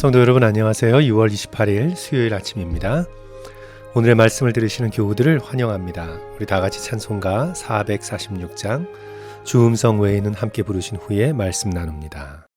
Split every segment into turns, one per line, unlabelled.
성도 여러분 안녕하세요. 6월 28일 수요일 아침입니다. 오늘의 말씀을 들으시는 교우들을 환영합니다. 우리 다같이 찬송가 446장 주음성 외에는 함께 부르신 후에 말씀 나눕니다.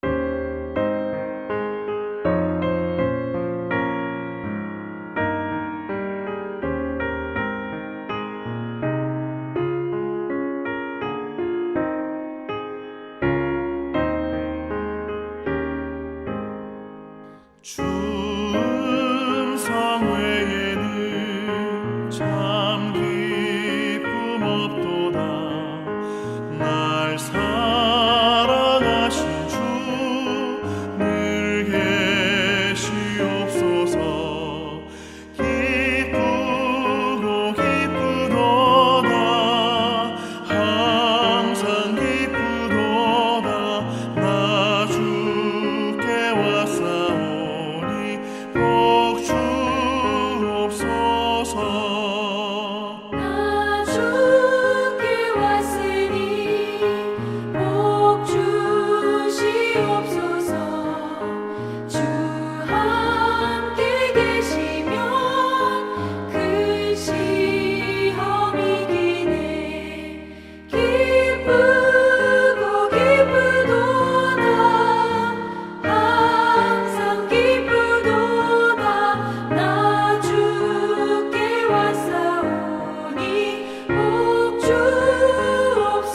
주음성 외에는 참 기쁨 없도다. 날 사랑하신 주 늘 계시옵소서. 기쁘고 기쁘도다. 항상 기쁘도다. 나 주께 왔사오니 복 주옵소서.
나 주께 왔으니 복 주시옵소서. 주 함께 계시면 큰 시험이 기네. 기쁘고 기쁘도다. 항상 기쁘도다. 나 주께 왔사오니 복 주옵소서.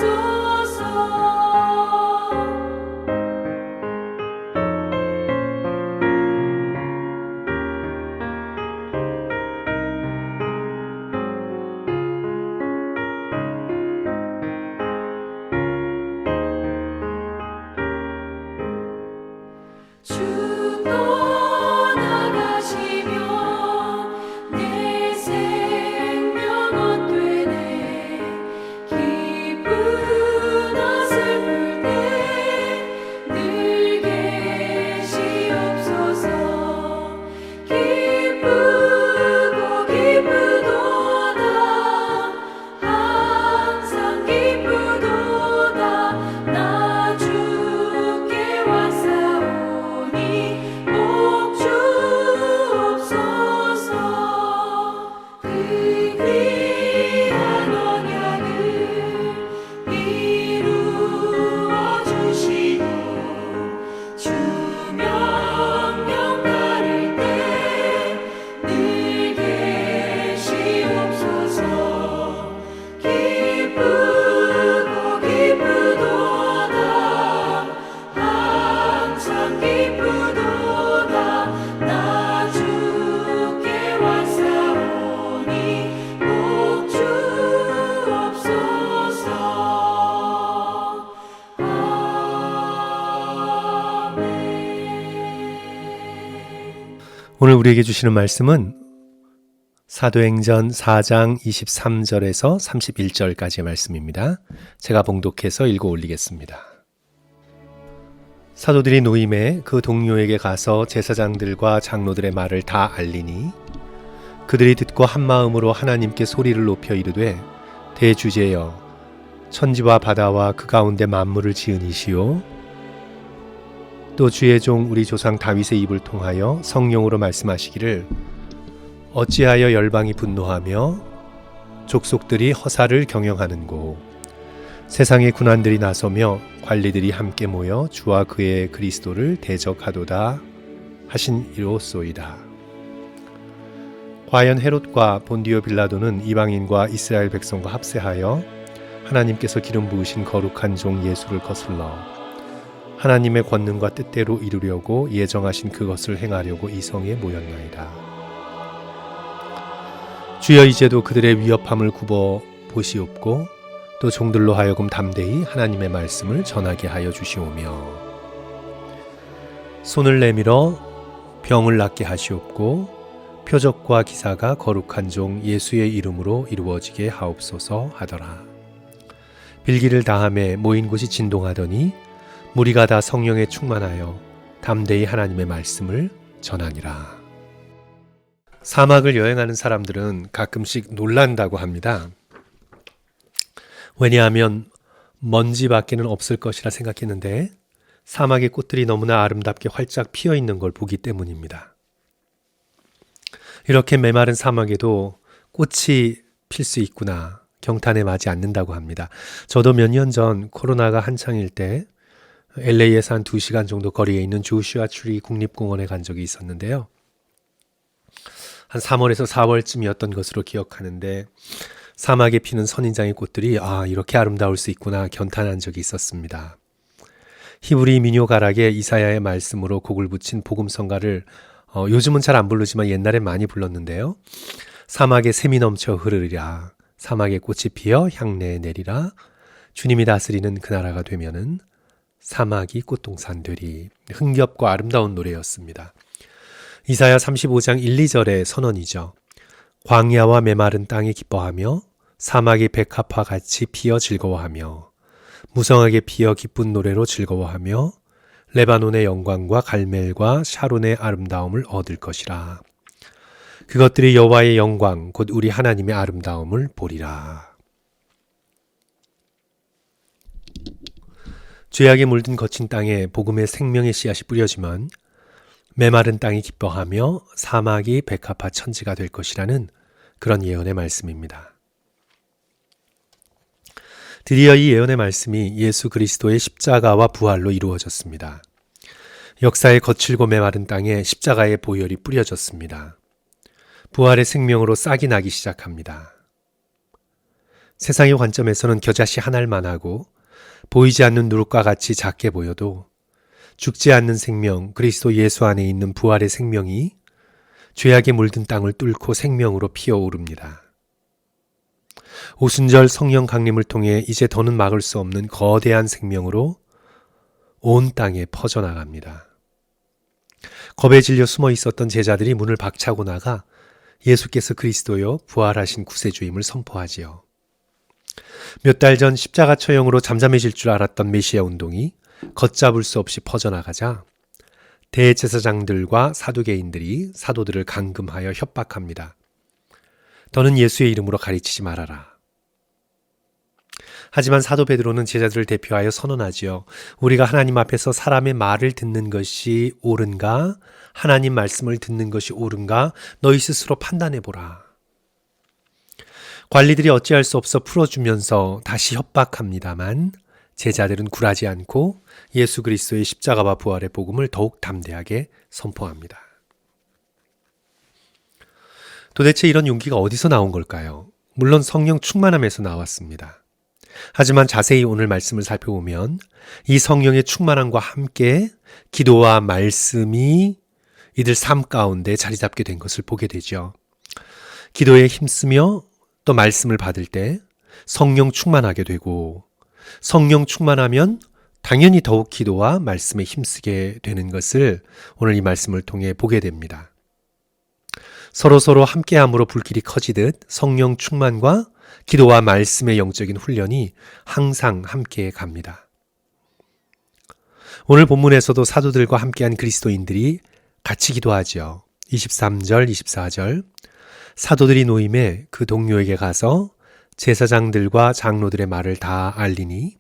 주 떠나가시면 내 생명 헛되네. 기쁘나 슬플 때 늘 계시옵소서. 기쁘고 기쁘도다. 항상 기쁘도다. 나 주께 왔사오니 복 주옵소서. 그 귀한 언약을 이루어 주시고 주 명령 따를 때 늘 계시옵소서. 기쁘고 기쁘도다. 항상 기쁘도다. 나 주께 왔사오니 복 주옵소서. 아멘.
오늘 우리에게 주시는 말씀은 사도행전 4장 23절에서 31절까지의 말씀입니다. 제가 봉독해서 읽어 올리겠습니다. 사도들이 노임에 그 동료에게 가서 제사장들과 장로들의 말을 다 알리니 그들이 듣고 한 마음으로 하나님께 소리를 높여 이르되 대주제여 천지와 바다와 그 가운데 만물을 지은 이시오 또 주의 종 우리 조상 다윗의 입을 통하여 성령으로 말씀하시기를 어찌하여 열방이 분노하며 족속들이 허사를 경영하는고 세상의 군관들이 나서며 관리들이 함께 모여 주와 그의 그리스도를 대적하도다 하신 이로소이다. 과연 헤롯과 본디오 빌라도는 이방인과 이스라엘 백성과 합세하여 하나님께서 기름 부으신 거룩한 종 예수를 거슬러 하나님의 권능과 뜻대로 이루려고 예정하신 그것을 행하려고 이 성에 모였나이다. 주여 이제도 그들의 위협함을 굽어 보시옵고 또 종들로 하여금 담대히 하나님의 말씀을 전하게 하여 주시오며 손을 내밀어 병을 낫게 하시옵고 표적과 기사가 거룩한 종 예수의 이름으로 이루어지게 하옵소서 하더라. 빌기를 다함에 모인 곳이 진동하더니 무리가 다 성령에 충만하여 담대히 하나님의 말씀을 전하니라. 사막을 여행하는 사람들은 가끔씩 놀란다고 합니다. 왜냐하면 먼지밖에는 없을 것이라 생각했는데 사막의 꽃들이 너무나 아름답게 활짝 피어 있는 걸 보기 때문입니다. 이렇게 메마른 사막에도 꽃이 필 수 있구나 경탄에 마지 않는다고 합니다. 저도 몇 년 전 코로나가 한창일 때 LA에서 한 2시간 정도 거리에 있는 조슈아 트리 국립공원에 간 적이 있었는데요. 한 3월에서 4월쯤이었던 것으로 기억하는데 사막에 피는 선인장의 꽃들이 이렇게 아름다울 수 있구나 견탄한 적이 있었습니다. 히브리 민요 가락에 이사야의 말씀으로 곡을 붙인 복음성가를 요즘은 잘 안 부르지만 옛날에 많이 불렀는데요. 사막에 샘이 넘쳐 흐르리라. 사막에 꽃이 피어 향내에 내리라. 주님이 다스리는 그 나라가 되면은 사막이 꽃동산 되리. 흥겹고 아름다운 노래였습니다. 이사야 35장 1, 2절의 선언이죠. 광야와 메마른 땅이 기뻐하며 사막이 백합화 같이 피어 즐거워하며 무성하게 피어 기쁜 노래로 즐거워하며 레바논의 영광과 갈멜과 샤론의 아름다움을 얻을 것이라. 그것들이 여호와의 영광 곧 우리 하나님의 아름다움을 보리라. 죄악에 물든 거친 땅에 복음의 생명의 씨앗이 뿌려지면 메마른 땅이 기뻐하며 사막이 백합화 천지가 될 것이라는 그런 예언의 말씀입니다. 드디어 이 예언의 말씀이 예수 그리스도의 십자가와 부활로 이루어졌습니다. 역사의 거칠고 메마른 땅에 십자가의 보혈이 뿌려졌습니다. 부활의 생명으로 싹이 나기 시작합니다. 세상의 관점에서는 겨자씨 한 알만 하고 보이지 않는 누룩과 같이 작게 보여도 죽지 않는 생명, 그리스도 예수 안에 있는 부활의 생명이 죄악에 물든 땅을 뚫고 생명으로 피어오릅니다. 오순절 성령 강림을 통해 이제 더는 막을 수 없는 거대한 생명으로 온 땅에 퍼져나갑니다. 겁에 질려 숨어 있었던 제자들이 문을 박차고 나가 예수께서 그리스도요 부활하신 구세주임을 선포하지요. 몇 달 전 십자가 처형으로 잠잠해질 줄 알았던 메시아 운동이 걷잡을 수 없이 퍼져나가자 대제사장들과 사두개인들이 사도들을 감금하여 협박합니다. 너는 예수의 이름으로 가르치지 말아라. 하지만 사도 베드로는 제자들을 대표하여 선언하지요. 우리가 하나님 앞에서 사람의 말을 듣는 것이 옳은가? 하나님 말씀을 듣는 것이 옳은가? 너희 스스로 판단해보라. 관리들이 어찌할 수 없어 풀어주면서 다시 협박합니다만 제자들은 굴하지 않고 예수 그리스도의 십자가와 부활의 복음을 더욱 담대하게 선포합니다. 도대체 이런 용기가 어디서 나온 걸까요? 물론 성령 충만함에서 나왔습니다. 하지만 자세히 오늘 말씀을 살펴보면 이 성령의 충만함과 함께 기도와 말씀이 이들 삶 가운데 자리 잡게 된 것을 보게 되죠. 기도에 힘쓰며 또 말씀을 받을 때 성령 충만하게 되고 성령 충만하면 당연히 더욱 기도와 말씀에 힘쓰게 되는 것을 오늘 이 말씀을 통해 보게 됩니다. 서로 함께함으로 불길이 커지듯 성령 충만과 기도와 말씀의 영적인 훈련이 항상 함께 갑니다. 오늘 본문에서도 사도들과 함께한 그리스도인들이 같이 기도하지요. 23절, 24절 사도들이 노임에 그 동료에게 가서 제사장들과 장로들의 말을 다 알리니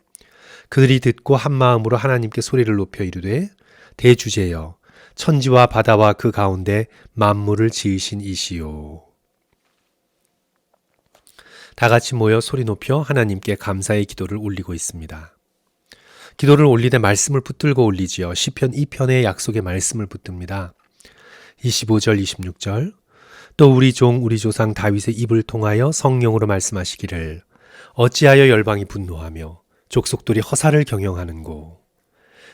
그들이 듣고 한 마음으로 하나님께 소리를 높여 이르되 대주제여 천지와 바다와 그 가운데 만물을 지으신 이시요. 다 같이 모여 소리 높여 하나님께 감사의 기도를 올리고 있습니다. 기도를 올리되 말씀을 붙들고 올리지요. 시편 2편의 약속의 말씀을 붙듭니다. 25절 26절 또 우리 종 우리 조상 다윗의 입을 통하여 성령으로 말씀하시기를 어찌하여 열방이 분노하며 족속들이 허사를 경영하는고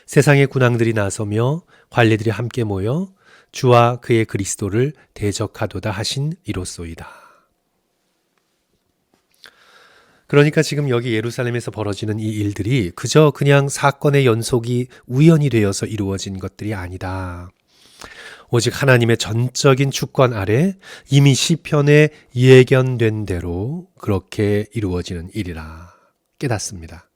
세상의 군왕들이 나서며 관리들이 함께 모여 주와 그의 그리스도를 대적하도다 하신 이로소이다. 그러니까 지금 여기 예루살렘에서 벌어지는 이 일들이 그냥 사건의 연속이 우연이 되어서 이루어진 것들이 아니다. 오직 하나님의 전적인 주권 아래 이미 시편에 예견된 대로 그렇게 이루어지는 일이라 깨닫습니다.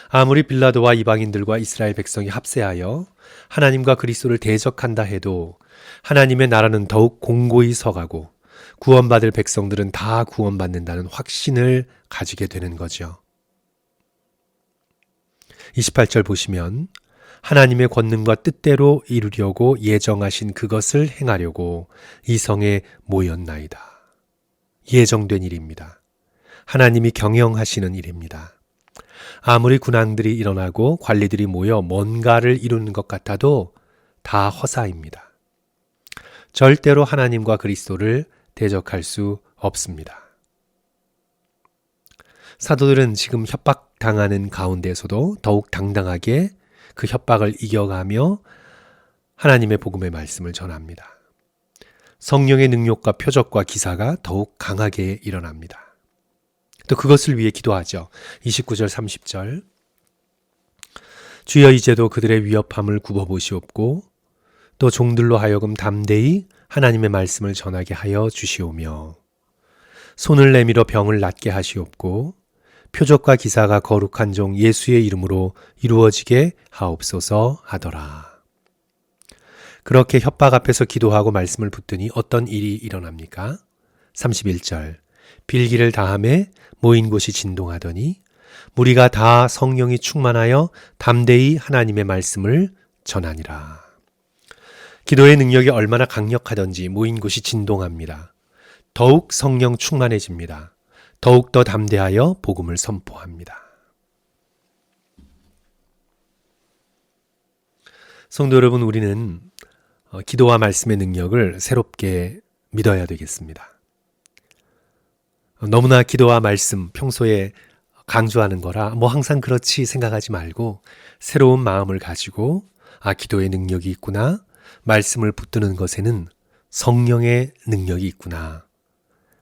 아무리 빌라도와 이방인들과 이스라엘 백성이 합세하여 하나님과 그리스도를 대적한다 해도 하나님의 나라는 더욱 공고히 서가고 구원받을 백성들은 다 구원받는다는 확신을 가지게 되는 거죠. 28절 보시면 하나님의 권능과 뜻대로 이루려고 예정하신 그것을 행하려고 이 성에 모였나이다. 예정된 일입니다. 하나님이 경영하시는 일입니다. 아무리 군왕들이 일어나고 관리들이 모여 뭔가를 이루는 것 같아도 다 허사입니다. 절대로 하나님과 그리스도를 대적할 수 없습니다. 사도들은 지금 협박당하는 가운데서도 더욱 당당하게 그 협박을 이겨가며 하나님의 복음의 말씀을 전합니다. 성령의 능력과 표적과 기사가 더욱 강하게 일어납니다. 또 그것을 위해 기도하죠. 29절 30절 주여 이제도 그들의 위협함을 굽어보시옵고 또 종들로 하여금 담대히 하나님의 말씀을 전하게 하여 주시오며 손을 내밀어 병을 낫게 하시옵고 표적과 기사가 거룩한 종 예수의 이름으로 이루어지게 하옵소서 하더라. 그렇게 협박 앞에서 기도하고 말씀을 붙드니 어떤 일이 일어납니까? 31절 빌기를 다함에 모인 곳이 진동하더니 무리가 다 성령이 충만하여 담대히 하나님의 말씀을 전하니라. 기도의 능력이 얼마나 강력하던지 모인 곳이 진동합니다. 더욱 성령 충만해집니다. 더욱더 담대하여 복음을 선포합니다. 성도 여러분, 우리는 기도와 말씀의 능력을 새롭게 믿어야 되겠습니다. 너무나 기도와 말씀 평소에 강조하는 거라 항상 그렇지 생각하지 말고 새로운 마음을 가지고 기도의 능력이 있구나, 말씀을 붙드는 것에는 성령의 능력이 있구나,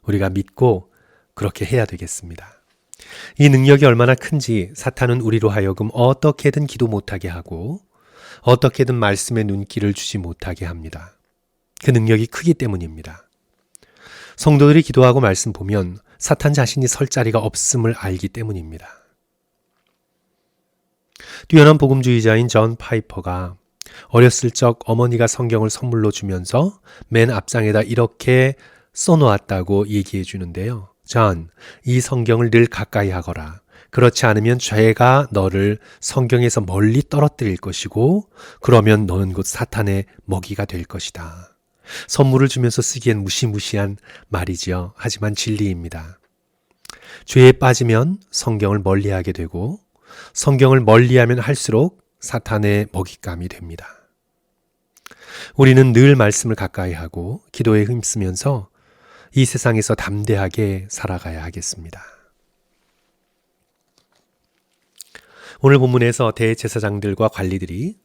우리가 믿고 그렇게 해야 되겠습니다. 이 능력이 얼마나 큰지 사탄은 우리로 하여금 어떻게든 기도 못하게 하고 어떻게든 말씀의 눈길을 주지 못하게 합니다. 그 능력이 크기 때문입니다. 성도들이 기도하고 말씀 보면 사탄 자신이 설 자리가 없음을 알기 때문입니다. 뛰어난 복음주의자인 존 파이퍼가 어렸을 적 어머니가 성경을 선물로 주면서 맨 앞장에다 이렇게 써놓았다고 얘기해 주는데요. 존, 이 성경을 늘 가까이 하거라. 그렇지 않으면 죄가 너를 성경에서 멀리 떨어뜨릴 것이고 그러면 너는 곧 사탄의 먹이가 될 것이다. 선물을 주면서 쓰기엔 무시무시한 말이지요. 하지만 진리입니다. 죄에 빠지면 성경을 멀리하게 되고 성경을 멀리하면 할수록 사탄의 먹잇감이 됩니다. 우리는 늘 말씀을 가까이 하고 기도에 힘쓰면서 이 세상에서 담대하게 살아가야 하겠습니다. 오늘 본문에서 대제사장들과 관리들이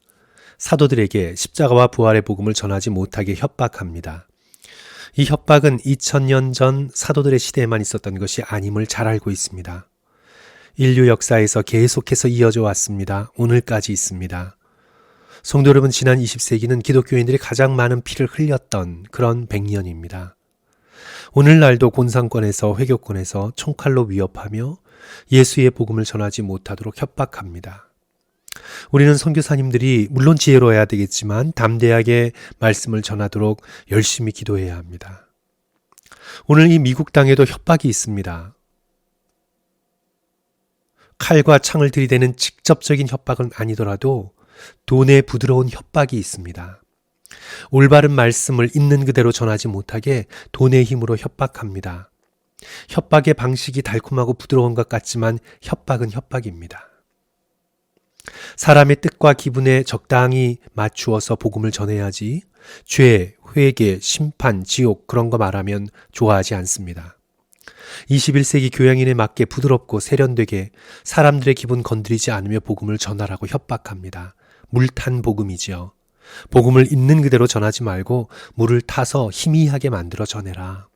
사도들에게 십자가와 부활의 복음을 전하지 못하게 협박합니다. 이 협박은 2000년 전 사도들의 시대에만 있었던 것이 아님을 잘 알고 있습니다. 인류 역사에서 계속해서 이어져 왔습니다. 오늘까지 있습니다. 성도 여러분, 지난 20세기는 기독교인들이 가장 많은 피를 흘렸던 그런 100년입니다. 오늘날도 곤상권에서 회교권에서 총칼로 위협하며 예수의 복음을 전하지 못하도록 협박합니다. 우리는 선교사님들이 물론 지혜로워야 되겠지만 담대하게 말씀을 전하도록 열심히 기도해야 합니다. 오늘 이 미국 땅에도 협박이 있습니다. 칼과 창을 들이대는 직접적인 협박은 아니더라도 돈의 부드러운 협박이 있습니다. 올바른 말씀을 있는 그대로 전하지 못하게 돈의 힘으로 협박합니다. 협박의 방식이 달콤하고 부드러운 것 같지만 협박은 협박입니다. 사람의 뜻과 기분에 적당히 맞추어서 복음을 전해야지 죄, 회개, 심판, 지옥 그런 거 말하면 좋아하지 않습니다. 21세기 교양인에 맞게 부드럽고 세련되게 사람들의 기분 건드리지 않으며 복음을 전하라고 협박합니다. 물탄 복음이지요. 복음을 있는 그대로 전하지 말고 물을 타서 희미하게 만들어 전해라.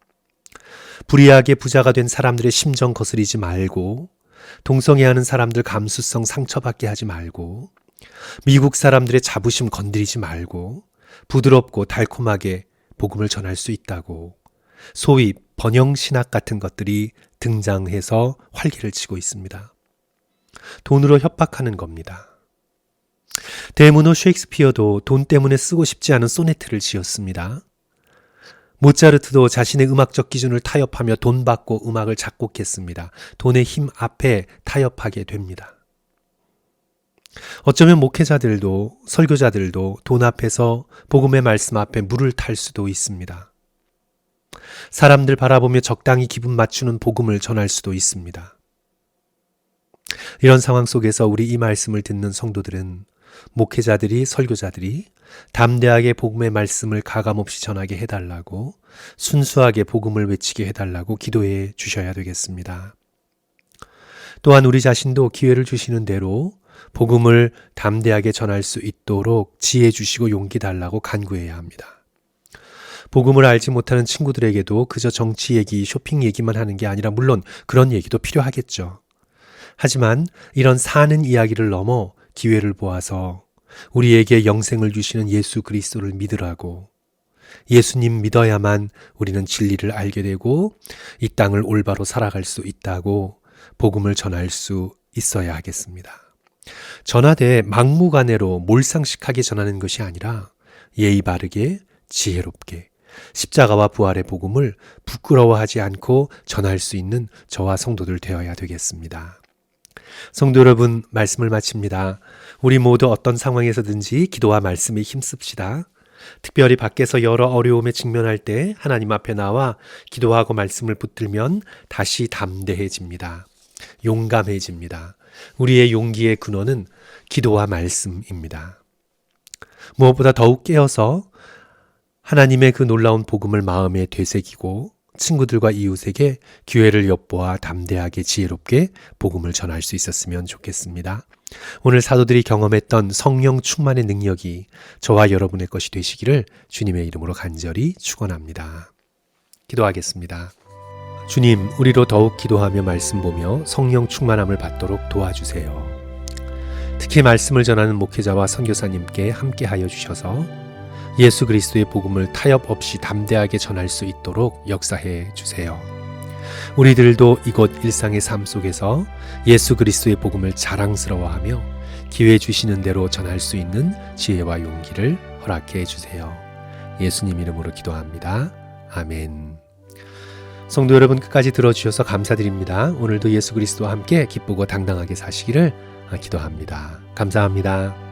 불의하게 부자가 된 사람들의 심정 거스리지 말고 동성애하는 사람들 감수성 상처받게 하지 말고 미국 사람들의 자부심 건드리지 말고 부드럽고 달콤하게 복음을 전할 수 있다고 소위 번영신학 같은 것들이 등장해서 활개를 치고 있습니다. 돈으로 협박하는 겁니다. 대문호 셰익스피어도 돈 때문에 쓰고 싶지 않은 소네트를 지었습니다. 모차르트도 자신의 음악적 기준을 타협하며 돈 받고 음악을 작곡했습니다. 돈의 힘 앞에 타협하게 됩니다. 어쩌면 목회자들도 설교자들도 돈 앞에서 복음의 말씀 앞에 물을 탈 수도 있습니다. 사람들 바라보며 적당히 기분 맞추는 복음을 전할 수도 있습니다. 이런 상황 속에서 우리 이 말씀을 듣는 성도들은 목회자들이 설교자들이 담대하게 복음의 말씀을 가감없이 전하게 해달라고 순수하게 복음을 외치게 해달라고 기도해 주셔야 되겠습니다. 또한 우리 자신도 기회를 주시는 대로 복음을 담대하게 전할 수 있도록 지혜 주시고 용기 달라고 간구해야 합니다. 복음을 알지 못하는 친구들에게도 그저 정치 얘기, 쇼핑 얘기만 하는 게 아니라 물론 그런 얘기도 필요하겠죠. 하지만 이런 사는 이야기를 넘어 기회를 보아서 우리에게 영생을 주시는 예수 그리스도를 믿으라고, 예수님 믿어야만 우리는 진리를 알게 되고 이 땅을 올바로 살아갈 수 있다고 복음을 전할 수 있어야 하겠습니다. 전하되 막무가내로 몰상식하게 전하는 것이 아니라 예의 바르게 지혜롭게 십자가와 부활의 복음을 부끄러워하지 않고 전할 수 있는 저와 성도들 되어야 되겠습니다. 성도 여러분, 말씀을 마칩니다. 우리 모두 어떤 상황에서든지 기도와 말씀에 힘씁시다. 특별히 밖에서 여러 어려움에 직면할 때 하나님 앞에 나와 기도하고 말씀을 붙들면 다시 담대해집니다. 용감해집니다. 우리의 용기의 근원은 기도와 말씀입니다. 무엇보다 더욱 깨어서 하나님의 그 놀라운 복음을 마음에 되새기고 친구들과 이웃에게 기회를 엿보아 담대하게 지혜롭게 복음을 전할 수 있었으면 좋겠습니다. 오늘 사도들이 경험했던 성령 충만의 능력이 저와 여러분의 것이 되시기를 주님의 이름으로 간절히 축원합니다. 기도하겠습니다. 주님, 우리로 더욱 기도하며 말씀 보며 성령 충만함을 받도록 도와주세요. 특히 말씀을 전하는 목회자와 선교사님께 함께하여 주셔서 예수 그리스도의 복음을 타협 없이 담대하게 전할 수 있도록 역사해 주세요. 우리들도 이곳 일상의 삶 속에서 예수 그리스도의 복음을 자랑스러워하며 기회 주시는 대로 전할 수 있는 지혜와 용기를 허락해 주세요. 예수님 이름으로 기도합니다. 아멘. 성도 여러분, 끝까지 들어주셔서 감사드립니다. 오늘도 예수 그리스도와 함께 기쁘고 당당하게 사시기를 기도합니다. 감사합니다.